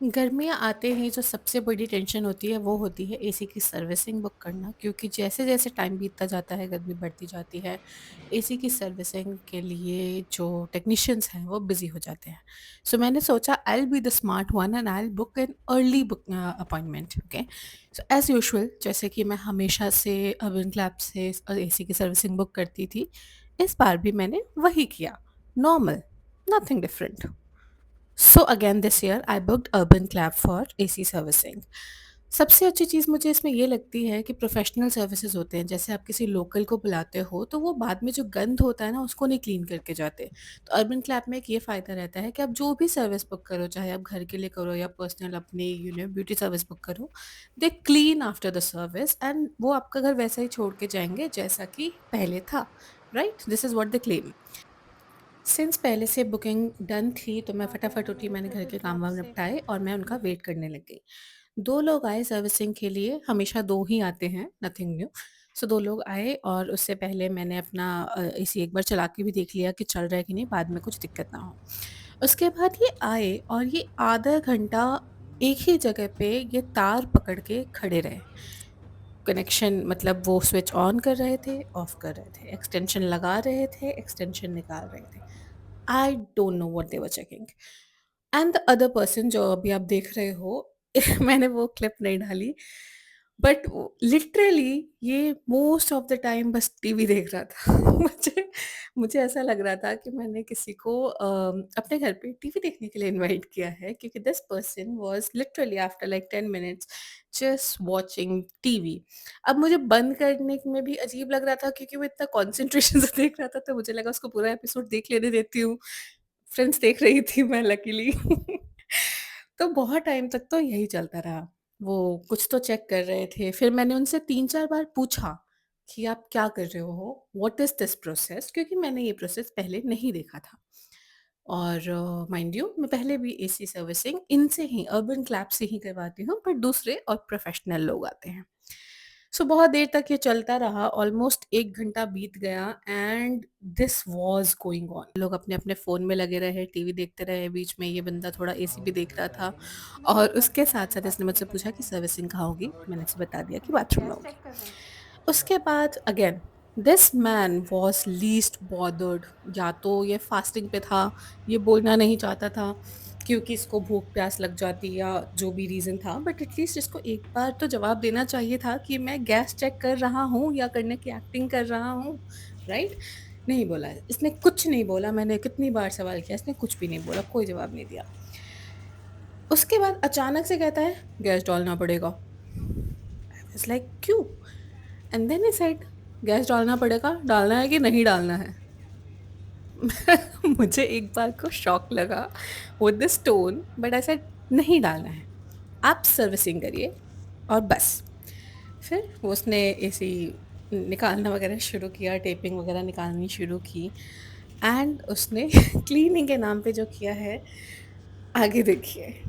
गर्मियाँ आते ही जो सबसे बड़ी टेंशन होती है वो होती है एसी की सर्विसिंग बुक करना, क्योंकि जैसे-जैसे टाइम बीतता जाता है, गर्मी बढ़ती जाती है, एसी की सर्विसिंग के लिए जो टेक्नीशियंस हैं वो बिज़ी हो जाते हैं। सो मैंने सोचा I will be the smart one and I will book an early appointment. Okay. So as usual जैसे कि मैं हमेशा से अर्बन क्लैब से एसी की सर्विसिंग बुक करती थी, इस बार भी मैंने वही किया। Normal, nothing different. So again this year I booked urban क्लैब for AC servicing. सबसे अच्छी चीज़ मुझे इसमें ये लगती है कि प्रोफेशनल सर्विसेज होते हैं। जैसे आप किसी लोकल को बुलाते हो तो वो बाद में जो गंद होता है ना उसको नहीं क्लीन करके जाते। तो अर्बन क्लैब में एक ये फ़ायदा रहता है कि आप जो भी सर्विस बुक करो, चाहे आप घर के लिए करो या पर्सनल अपनी ब्यूटी सर्विस बुक करो, they clean after the service and वो आपका घर वैसा ही छोड़ के जाएंगे जैसा कि पहले था। Right, this is what the claim. Since पहले से बुकिंग डन थी तो मैं फटाफट उठी, मैंने घर के काम वाम निपटाए और मैं उनका वेट करने लग गई। 2 लोग आए सर्विसिंग के लिए, हमेशा 2 ही आते हैं, नथिंग न्यू। सो 2 लोग आए और उससे पहले मैंने अपना एसी एक बार चला के भी देख लिया कि चल रहा है कि नहीं, बाद में कुछ दिक्कत ना हो। उसके बाद ये आए और ये आधा घंटा एक ही जगह पे ये तार पकड़ के खड़े रहे। कनेक्शन मतलब वो स्विच ऑन कर रहे थे, ऑफ कर रहे थे, एक्सटेंशन लगा रहे थे, एक्सटेंशन निकाल रहे थे। I don't know what they were checking. And the other person जो अभी आप देख रहे हो मैंने वो क्लिप नहीं डाली, बट लिटरली ये मोस्ट ऑफ द टाइम बस टीवी देख रहा था। मुझे मुझे ऐसा लग रहा था कि मैंने किसी को अपने घर पे टीवी देखने के लिए इनवाइट किया है, क्योंकि this person was literally after like 10 minutes just watching TV. अब मुझे बंद करने में भी अजीब लग रहा था, क्योंकि वो इतना कंसंट्रेशन से देख रहा था, तो मुझे लगा उसको पूरा एपिसोड देख लेने देती हूँ। फ्रेंड्स देख रही थी, मैं लकीली तो बहुत टाइम तक तो यही चलता रहा। वो कुछ तो चेक कर रहे थे, फिर मैंने उनसे 3-4 बार पूछा कि आप क्या कर रहे हो? What is this process? क्योंकि मैंने ये प्रोसेस पहले नहीं देखा था। और माइंड यू मैं पहले भी एसी सर्विसिंग इनसे ही, अर्बन क्लैब से ही करवाती हूँ, बट दूसरे और प्रोफेशनल लोग आते हैं। सो बहुत देर तक ये चलता रहा, ऑलमोस्ट 1 घंटा बीत गया and this was going on. लोग अपने-अपने फ़ोन में लगे रहे, टीवी देखते रहे, बीच में ये बंदा थोड़ा एसी भी देख रहा था और उसके साथ-साथ इसने मुझसे पूछा कि सर्विसिंग कहाँ होगी? मैंने उसे बता दिया कि बाथरूम में गैस होगी। चेक कर रहा है। उसके बाद again this man was least bothered. या तो ये फास्टिंग पे था, ये बोलना नहीं चाहता था क्योंकि इसको भूख-प्यास लग जाती या जो भी रीज़न था, बट एटलीस्ट इसको एक बार तो जवाब देना चाहिए था कि मैं गैस चेक कर रहा हूँ या करने की एक्टिंग कर रहा हूँ, राइट? नहीं बोला है, इसने कुछ नहीं बोला, मैंने कितनी बार सवाल किया, इसने कुछ भी नहीं बोला, कोई जवाब नहीं दिया। उसके बाद अचानक से कहता है, "गैस डालना पड़ेगा।" आई वाज़ लाइक, "क्यों?" And then he said, "gas डालना पड़ेगा, डालना है कि नहीं डालना है?" मुझे एक बार को शॉक लगा with this tone, but I said, "नहीं डालना है, आप सर्विसिंग करिए और बस।" फिर वो उसने एसी निकालना वगैरह शुरू किया, टेपिंग वगैरह निकालनी शुरू की एंड उसने क्लीनिंग के नाम पे जो किया है, आगे देखिए।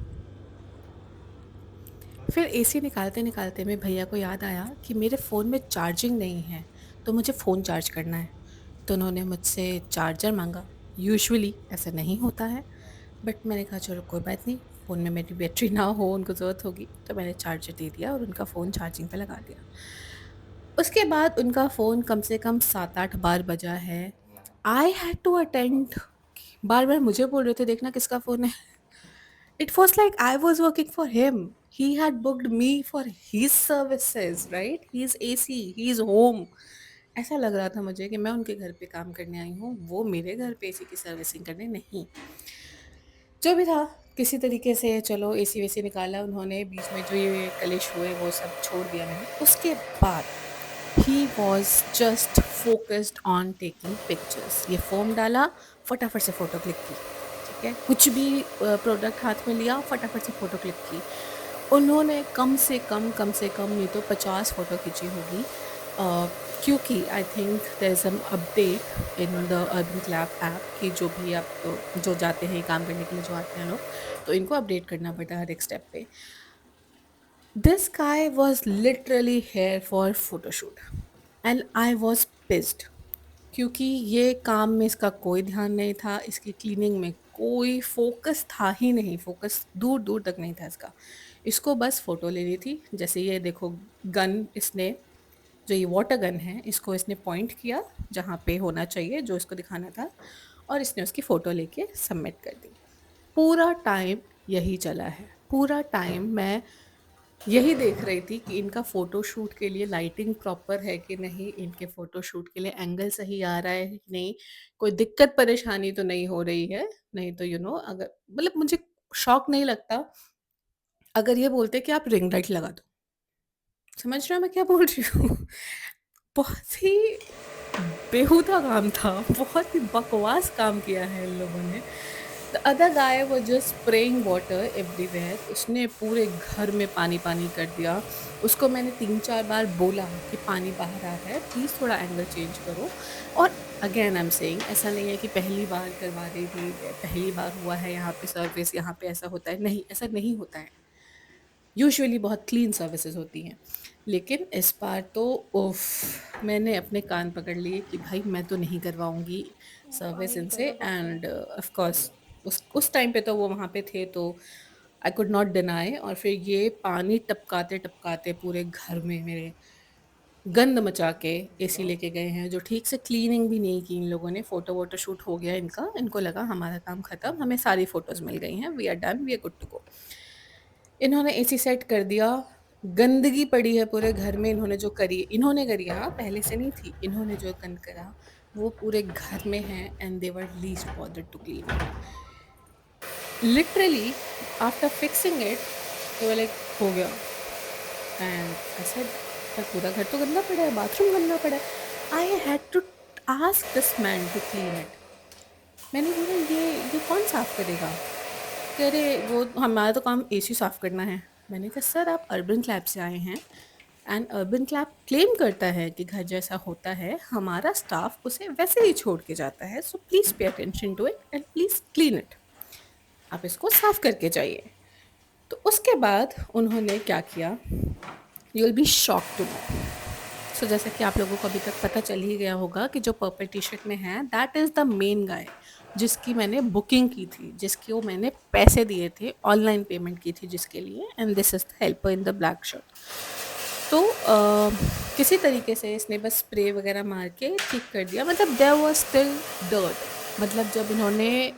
फिर एसी निकालते-निकालते में भैया को याद आया कि मेरे फ़ोन में चार्जिंग नहीं है, तो मुझे फ़ोन चार्ज करना है। तो उन्होंने मुझसे चार्जर माँगा। यूजुअली ऐसा नहीं होता है, बट मैंने कहा चलो कोई बात नहीं, फ़ोन में मेरी बैटरी ना हो, उनको ज़रूरत होगी, तो मैंने चार्जर दे दिया और उनका फ़ोन चार्जिंग पे लगा दिया। उसके बाद उनका फ़ोन कम से कम 7-8 बार बजा है। I had to attend. बार-बार मुझे बोल रहे थे, देखना किसका फ़ोन है। It was like I was working for him. He had booked me for his services, right? He's AC, he's home. ऐसा लग रहा था मुझे कि मैं उनके घर पे काम करने आई हूँ, वो मेरे घर पे एसी की सर्विसिंग करने नहीं। जो भी था, किसी तरीके से चलो एसी-वेसी निकाला उन्होंने, बीच में जो ये कलेश हुए वो सब छोड़ दिया मैंने। उसके बाद he was just focused on taking pictures. ये फ़ोन डाला, फटाफट से फ़ोटो क्लिक की, ठीक है? कुछ भी प्रोडक्ट हाथ में लिया, फटाफट से फ़ोटो क्लिक की। उन्होंने कम से कम नहीं तो 50 फ़ोटो खींची होगी। अ, क्योंकि I think there is an update in the Urban Clap app कि जो भी आप जो जाते हैं काम करने के लिए जो आते हैं लोग, तो इनको अपडेट करना पड़ता है हर एक स्टेप पे। This guy was literally here for photoshoot and I was pissed क्योंकि ये काम में इसका कोई ध्यान नहीं था, इसकी क्लीनिंग में कोई फ़ोकस था ही नहीं, फ़ोकस दूर-दूर तक नहीं था इसका। इसको बस फ़ोटो लेनी थी, जैसे ये देखो गन इसने जो ये वाटर गन है, इसको इसने पॉइंट किया जहाँ पे होना चाहिए, जो इसको दिखाना था और इसने उसकी फ़ोटो लेके सबमिट कर दी। पूरा टाइम यही चला है। पूरा टाइम मैं यही देख रही थी कि इनका फ़ोटोशूट के लिए लाइटिंग प्रॉपर है कि नहीं, इनके फ़ोटोशूट के लिए एंगल सही आ रहा है कि नहीं, कोई दिक्कत परेशानी तो नहीं हो रही है। नहीं तो अगर मतलब मुझे शॉक नहीं लगता अगर ये बोलते कि आप रिंग लाइट लगा दो। समझ रहे हो मैं क्या बोल रही हूँ? बहुत ही बेहुदा काम था, बहुत ही बकवास काम किया है इन लोगों ने। The other guy was just spraying water everywhere. उसने पूरे घर में पानी-पानी कर दिया। उसको मैंने 3-4 बार बोला कि पानी बाहर आ रहा है, प्लीज़ थोड़ा एंगल चेंज करो। और अगेन आई एम सेइंग, ऐसा नहीं है कि पहली बार करवा रही थी, पहली बार हुआ है यहाँ पे सर्विस, यहाँ पे ऐसा होता है। नहीं, ऐसा नहीं होता है। यूजुअली बहुत क्लीन सर्विसेज़ होती हैं। लेकिन इस बार तो उफ़! मैंने अपने कान पकड़ लिए कि भाई मैं तो नहीं करवाऊँगी सर्विस पानी इनसे। निकलता पापा। एंड ऑफ़ कोर्स उस टाइम पे तो वो वहाँ पे थे, तो आई कुड नॉट डिनाई। और फिर ये पानी टपकाते-टपकाते पूरे घर में मेरे गंद मचा के एसी लेके गए हैं, जो ठीक से क्लीनिंग भी नहीं की इन लोगों ने। फ़ोटो-वोटो शूट हो गया इनका, इनको लगा हमारा काम ख़त्म, हमें सारी फ़ोटोज़ मिल गई हैं, we are done, we are good to go. इन्होंने एसी सेट कर दिया, गंदगी पड़ी है पूरे घर में। इन्होंने करी है, हाँ, पहले से नहीं थी। इन्होंने जो गंद करा, वो पूरे घर में है and they were least bothered to clean it. Literally after fixing it they were like हो गया। एंड आई सेड पर पूरा घर तो गंदा पड़ा है, बाथरूम गंदा पड़ा है। I had to ask this man to clean it. मैंने बोला ये कौन साफ करेगा? कह रहे वो हमारा तो काम एसी साफ करना है। मैंने कहा सर आप अर्बन क्लैब से आए हैं एंड अर्बन क्लैब क्लेम करता है कि घर जैसा होता है, हमारा स्टाफ उसे वैसे ही छोड़ के जाता है, so please pay attention to it and please clean it. आप इसको साफ करके जाइए। तो उसके बाद उन्होंने क्या किया, you will be shocked to know. So जैसा कि आप लोगों को अभी तक पता चल ही गया होगा कि जो पर्पल टी-शर्ट में है, that is the main guy जिसकी मैंने बुकिंग की थी, जिसको मैंने पैसे दिए थे, ऑनलाइन पेमेंट की थी जिसके लिए। And this is the helper in the black shirt. तो किसी तरीके से इसने बस स्प्रे वगैरह मार के ठीक कर दिया। मतलब देयर वाज़ स्टिल डर्ट। मतलब जब इन्होंने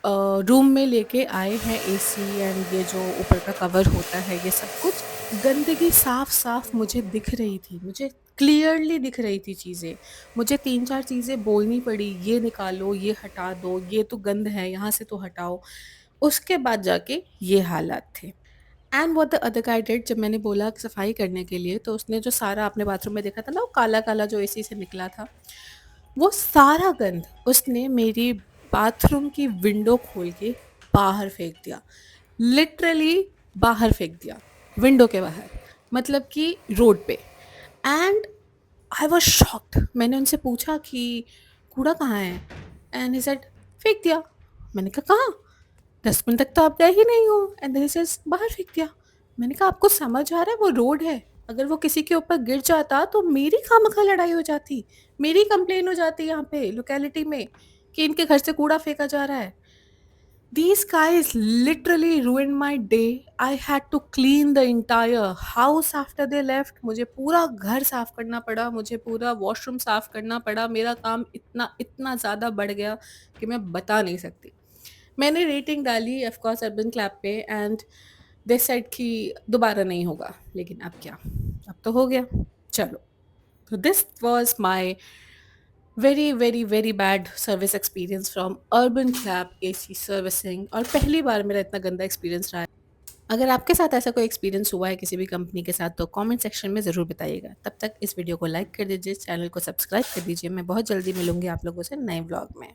रूम में लेके आए हैं एसी एंड ये जो ऊपर का कवर होता है, ये सब कुछ गंदगी साफ-साफ मुझे दिख रही थी। मुझे क्लियरली दिख रही थी चीज़ें। मुझे 3-4 चीज़ें बोलनी पड़ी, ये निकालो, ये हटा दो, ये तो गंद है, यहाँ से तो हटाओ। उसके बाद जाके ये हालात थे। And what the other guy did, जब मैंने बोला कि सफाई करने के लिए, तो उसने जो सारा आपने बाथरूम में देखा था ना, वो काला-काला जो एसी से निकला था, वो सारा गंद उसने मेरी बाथरूम की विंडो खोल के बाहर फेंक दिया। लिटरली बाहर फेंक दिया, विंडो के बाहर, मतलब कि रोड पे। And I was shocked. मैंने उनसे पूछा कि कूड़ा कहाँ है? एंड ही सेड फेंक दिया। मैंने कहा कहाँ? डस्टबिन तक तो आप गए ही नहीं हो। एंड देन ही सेज बाहर फेंक दिया। मैंने कहा आपको समझ आ रहा है वो रोड है, अगर वो किसी के ऊपर गिर जाता तो मेरी खामखा लड़ाई हो जाती, मेरी कंप्लेन हो जाती यहाँ पे लोकेलिटी में कि इनके घर से कूड़ा फेंका जा रहा है। These guys literally ruined my day. I had to clean the entire house after they left. मुझे पूरा घर साफ करना पड़ा, मुझे पूरा वॉशरूम साफ करना पड़ा। मेरा काम इतना इतना ज़्यादा बढ़ गया कि मैं बता नहीं सकती। मैंने रेटिंग डाली ऑफ कोर्स अर्बन क्लैप पे एंड दे सेड कि दोबारा नहीं होगा। लेकिन अब क्या? अब तो हो गया। चलो। So this was my very very very bad service experience from urban क्लैब AC servicing, और पहली बार मेरा इतना गंदा एक्सपीरियंस रहा है। अगर आपके साथ ऐसा कोई एक्सपीरियंस हुआ है किसी भी कंपनी के साथ, तो कमेंट सेक्शन में ज़रूर बताइएगा। तब तक इस वीडियो को लाइक कर दीजिए, चैनल को सब्सक्राइब कर दीजिए। मैं बहुत जल्दी मिलूंगी आप लोगों से नए व्लॉग में।